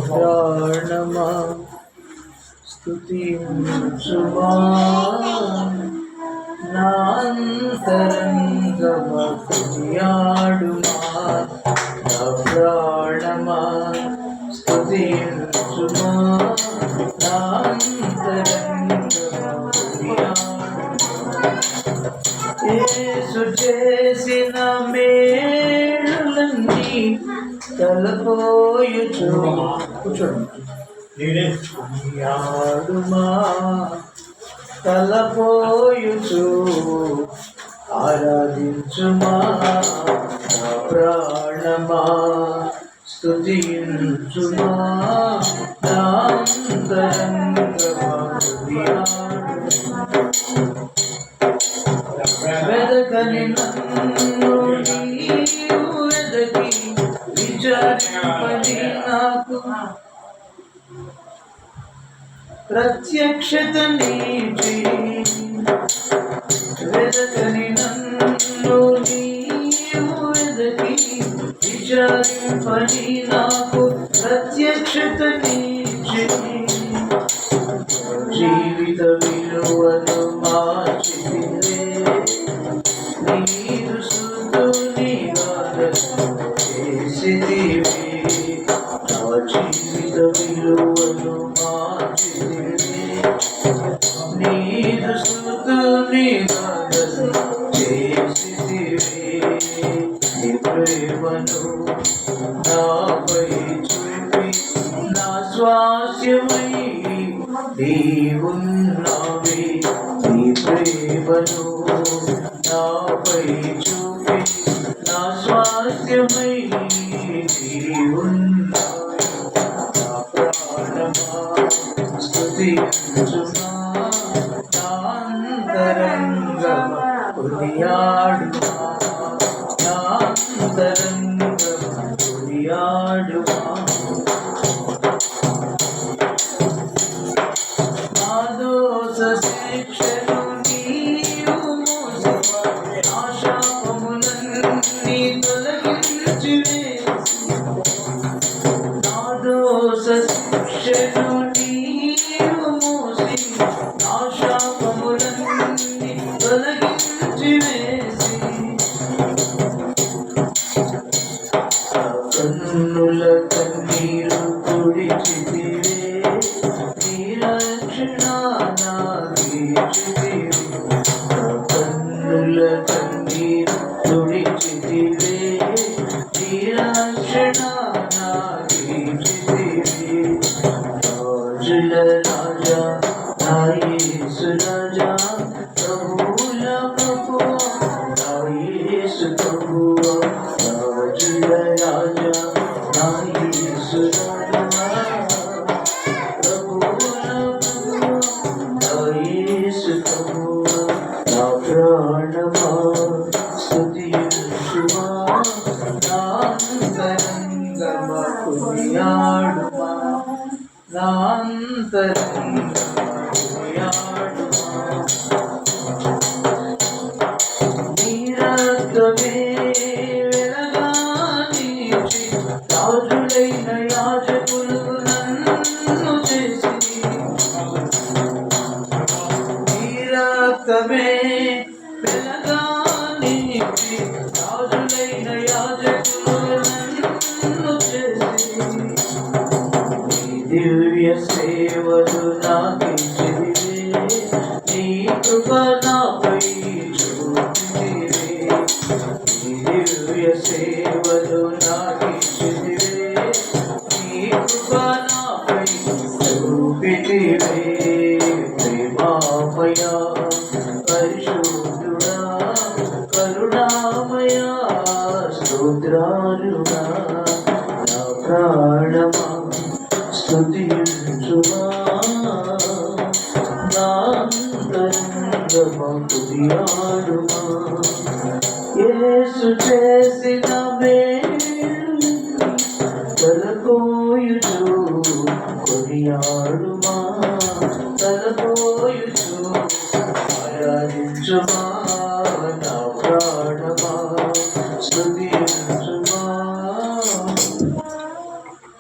ప్రాణమా స్తుతించుమా, నా అంతరంగమా కొనియాడుమా. నా ప్రాణమా స్తుతించుమా, నా అంతరంగమా కొనియాడుమా. యేసు చేసిన మేలులన్నీ తలపోయుచు కొనియాడుమా, తలపోయుచు ఆరాధించుమా. నా ప్రాణమా స్తుతించుమా, నా అంతరంగమా కొనియాడుమా. వెదకని నన్ను నీవు వెదకి విచారింపని నాకు ప్రత్యక్షత నీటి. వెదకని నన్ను నీవు వెదకి విచారింపని నాకు ప్రత్యక్షత నీటి. జీవిత విలువను మార్చితివే, నీరు సుతుని చేసితివే. నా జీవిత విలువను మార్చితివే, నీరు సుతుని చేసితివే. నీ ప్రేమను నాపై చూపి నా స్వాస్యమై నీవున్నావే. నీ ప్రేమను నాపై చూపి నా స్వాస్యమై నీవున్నావే. నా ప్రాణమా స్తుతించుమా, నా అంతరంగమా కొనియాడుమా. నా అంతరంగమా కొనియాడుమా. శిక్షను నీవు మోసి నా శాపములన్నీ తొలగించి వేసి. నా దోష శిక్షను నీవు మోసి నా శాపములన్నీ తొలగించి వేసి. కన్నుల కన్నీరు తుడిచితివే, నీ రక్షణ కన్నుల కన్నీరు తుడిచితివే, నీ రక్షణ నాకిచ్చితివే. రాజుల రాజా నా యేసు రాజా, ప్రభువుల ప్రభువా నా యేసు ప్రభువా. రాజుల రాజా నా యేసు రాజా, ప్రభువుల ప్రభువా నా యేసు ప్రభువా. నా ప్రాణమా స్తుతించుమా, నా అంతరంగమా కొనియాడుమా. నా అంతరంగమా కొనియాడుమా. నీ రక్తమే వెలగానిచి రాజులైన యాజకులు నన్ను చేసి. నీ రక్తమే వెలగానిచి రాజులైన యాజకులు నన్ను చేసి. నీ దివ్య సేవలు నాకిచ్చితివే, నీ కృప నాపై చూపితివే. నీ దివ్య సేవలు నాకిచ్చితివే, నీ కృప నాపై చూపితివే. ప్రేమామయా పరిశుద్ధుడా కరుణామయా స్తోత్రాలుడా. నా ప్రాణమా స్తుతించుమా, నా అంతరంగమా కొనియాడుమా. యేసు చేసిన మేలు తలపోయుచు కొనియాడుమా, తలపోయుచు ఆరాధించుమా నా ప్రాణమా